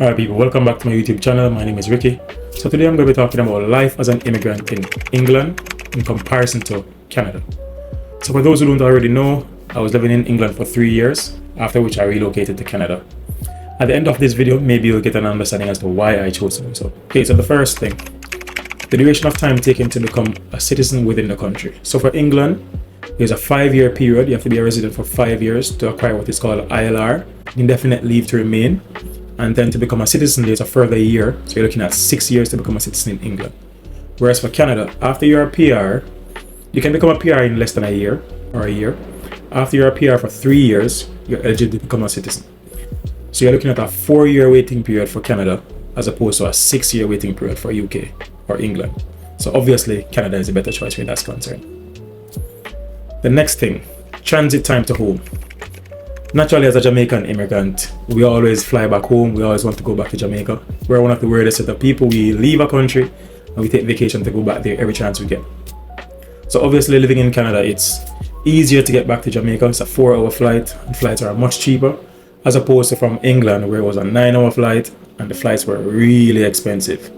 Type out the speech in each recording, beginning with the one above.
Alright people, welcome back to my YouTube channel. My name is Ricky. So today I'm going to be talking about life as an immigrant in England in comparison to Canada. So for those who don't already know, I was living in England for 3 years, after which I relocated to Canada. At the end of this video, maybe you'll get an understanding as to why I chose to do so. Okay, so the first thing, the duration of time taken to become a citizen within the country. So for England, there's a 5-year period. You have to be a resident for 5 years to acquire what is called ILR, indefinite leave to remain. And then to become a citizen, there's a further year. So you're looking at 6 years to become a citizen in England. Whereas for Canada, after you're a PR, you can become a PR in less than a year or a year. After you're a PR for 3 years, you're eligible to become a citizen. So you're looking at a 4-year waiting period for Canada as opposed to a 6-year waiting period for UK or England. So obviously Canada is a better choice where that's concerned. The next thing, transit time to home. Naturally, as a Jamaican immigrant, we always fly back home. We always want to go back to Jamaica. We're one of the weirdest set of people. We leave a country and we take vacation to go back there every chance we get. So obviously living in Canada, it's easier to get back to Jamaica. It's a 4-hour flight and flights are much cheaper as opposed to from England where it was a 9-hour flight and the flights were really expensive.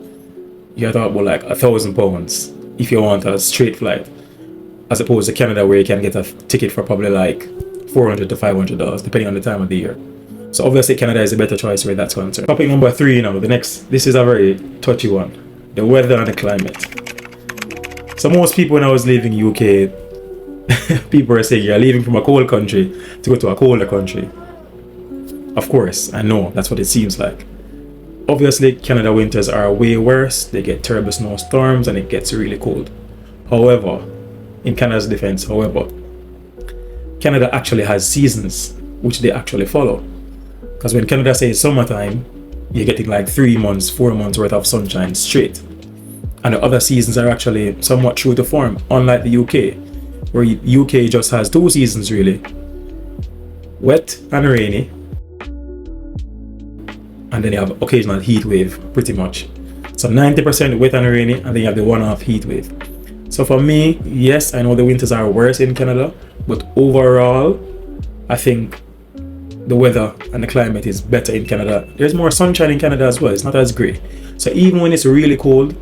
You have to talk about like £1,000 if you want a straight flight, as opposed to Canada where you can get a ticket for probably like $400 to $500 depending on the time of the year. So obviously Canada is a better choice where that's concerned. Topic number 3 now, this is a very touchy one. The weather and the climate. So most people when I was leaving UK, people are saying you're leaving from a cold country to go to a colder country. Of course, I know that's what it seems like. Obviously Canada winters are way worse. They get terrible snowstorms and it gets really cold. However, in Canada's defense, Canada actually has seasons which they actually follow. Because when Canada says summertime, you're getting like 3 months, 4 months worth of sunshine straight. And the other seasons are actually somewhat true to form, unlike the UK, where UK just has 2 seasons really. Wet and rainy. And then you have occasional heat wave, pretty much. So 90% wet and rainy, and then you have the one-off heat wave. So for me, yes, I know the winters are worse in Canada, but overall, I think the weather and the climate is better in Canada. There's more sunshine in Canada as well. It's not as grey. So even when it's really cold,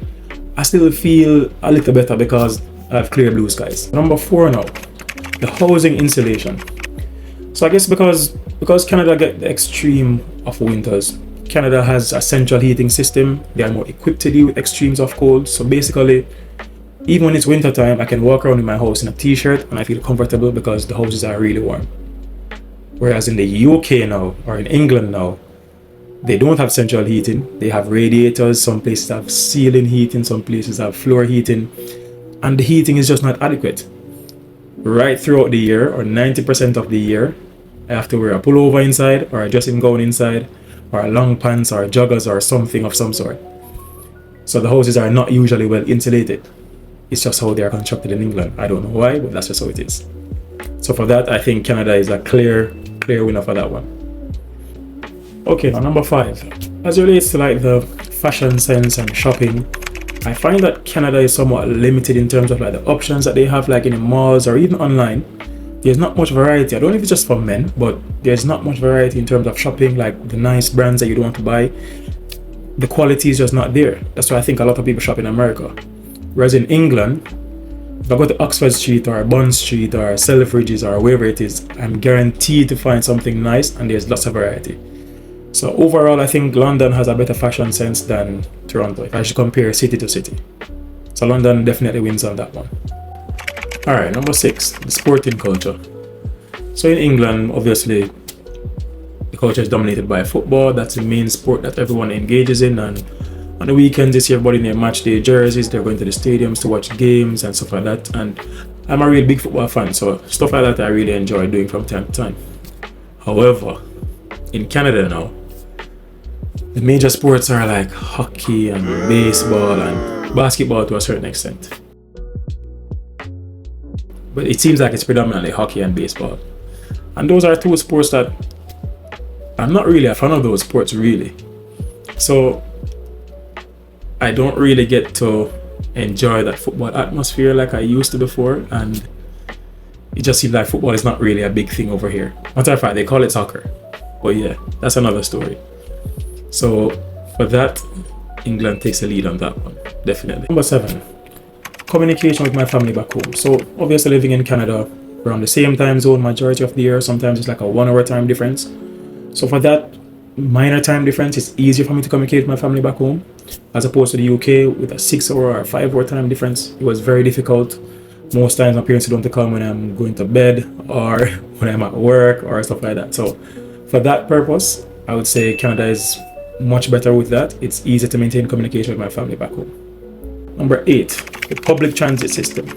I still feel a little better because I have clear blue skies. Number 4 now, the housing insulation. So I guess because Canada get the extreme of winters, Canada has a central heating system. They are more equipped to deal with extremes of cold. So basically, even when it's winter time, I can walk around in my house in a t-shirt and I feel comfortable because the houses are really warm. Whereas in the UK now, or in England now, they don't have central heating. They have radiators, some places have ceiling heating, some places have floor heating, and the heating is just not adequate. Right throughout the year, or 90% of the year, I have to wear a pullover inside, or a dressing gown inside, or a long pants, or joggers, or something of some sort. So the houses are not usually well insulated. It's just how they are constructed in England. I don't know why, but that's just how it is. So for that, I think Canada is a clear winner for that one. Okay, now number 5. As it relates to like the fashion sense and shopping, I find that Canada is somewhat limited in terms of like the options that they have like in the malls or even online. There's not much variety. I don't know if it's just for men, but there's not much variety in terms of shopping, like the nice brands that you don't want to buy. The quality is just not there. That's why I think a lot of people shop in America. Whereas in England, if I go to Oxford Street or Bond Street or Selfridges or wherever it is, I'm guaranteed to find something nice and there's lots of variety. So overall, I think London has a better fashion sense than Toronto if I should compare city to city. So London definitely wins on that one. Alright, number 6, the sporting culture. So in England, obviously, the culture is dominated by football. That's the main sport that everyone engages in, and on the weekends, you see everybody in their match day jerseys. They're going to the stadiums to watch games and stuff like that. And I'm a real big football fan, so stuff like that I really enjoy doing from time to time. However, in Canada now, the major sports are like hockey and baseball and basketball to a certain extent. But it seems like it's predominantly hockey and baseball. And those are 2 sports that I'm not really a fan of those sports really. So I don't really get to enjoy that football atmosphere like I used to before, and it just seems like football is not really a big thing over here. Matter of fact, they call it soccer. But yeah, that's another story. So for that, England takes the lead on that one, definitely. Number 7, communication with my family back home. So obviously living in Canada, we're on the same time zone majority of the year. Sometimes it's like a 1 hour time difference. So for that minor time difference, it's easier for me to communicate with my family back home, as opposed to the UK with a 6 hour or 5 hour time difference. It was very difficult. Most times my parents don't come when I'm going to bed or when I'm at work or stuff like that. So for that purpose, I would say Canada is much better with that. It's easier to maintain communication with my family back home. Number 8, the public transit system.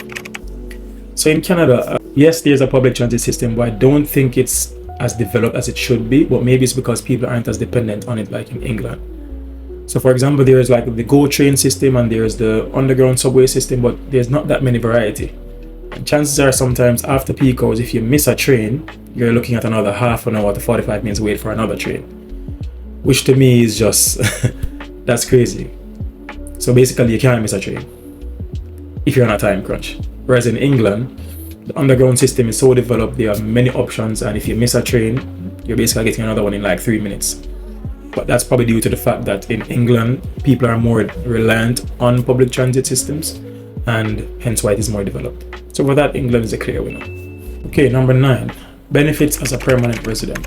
So in Canada, yes, there's a public transit system, but I don't think it's as developed as it should be. But maybe it's because people aren't as dependent on it like in England. So for example, there's like the GO train system and there's the underground subway system, but there's not that many variety. And chances are sometimes after peak hours, if you miss a train, you're looking at another half an hour to 45 minutes wait for another train, which to me is just, that's crazy. So basically you can't miss a train if you're on a time crunch. Whereas in England, the underground system is so developed, there are many options, and if you miss a train, you're basically getting another one in like 3 minutes. But that's probably due to the fact that in England, people are more reliant on public transit systems, and hence why it is more developed. So for that, England is a clear winner. Okay, number 9, benefits as a permanent resident.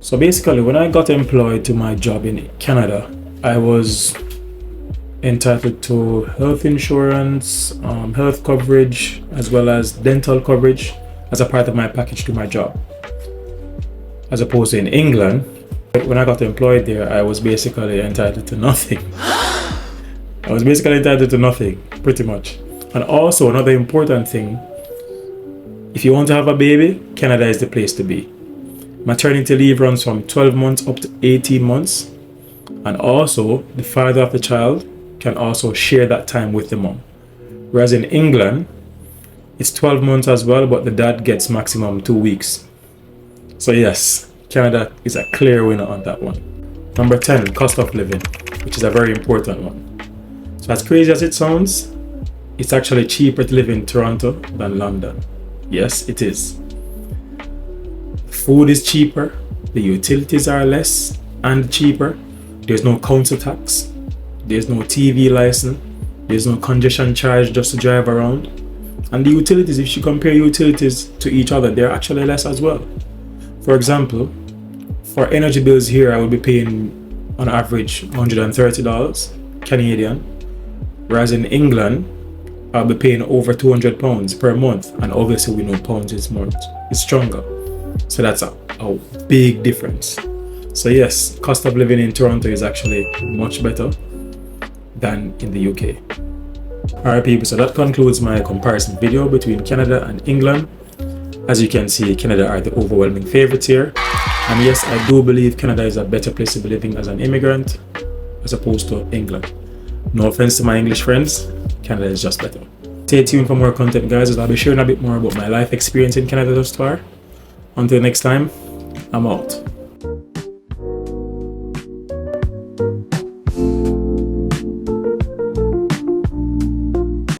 So basically, when I got employed to my job in Canada, I was entitled to health insurance, health coverage, as well as dental coverage as a part of my package to my job. As opposed to in England, when I got employed there, I was basically entitled to nothing. I was basically entitled to nothing, pretty much. And also another important thing, if you want to have a baby, Canada is the place to be. Maternity leave runs from 12 months up to 18 months. And also, the father of the child can also share that time with the mom. Whereas in England, it's 12 months as well, but the dad gets maximum 2 weeks. So yes, Canada is a clear winner on that one. Number 10, cost of living, which is a very important one. So as crazy as it sounds, it's actually cheaper to live in Toronto than London. Yes, it is. Food is cheaper, the utilities are less and cheaper. There's no council tax, there's no TV license, there's no congestion charge just to drive around. And the utilities, if you compare utilities to each other, they're actually less as well. For example, for energy bills here, I will be paying on average $130 Canadian, whereas in England, I'll be paying over £200 per month, and obviously we know pounds is stronger. So that's a big difference. So yes, cost of living in Toronto is actually much better than in the UK. Alright people, so that concludes my comparison video between Canada and England. As you can see, Canada are the overwhelming favorites here. And yes, I do believe Canada is a better place to be living as an immigrant as opposed to England. No offense to my English friends, Canada is just better. Stay tuned for more content guys, as I'll be sharing a bit more about my life experience in Canada thus far. Until next time, I'm out.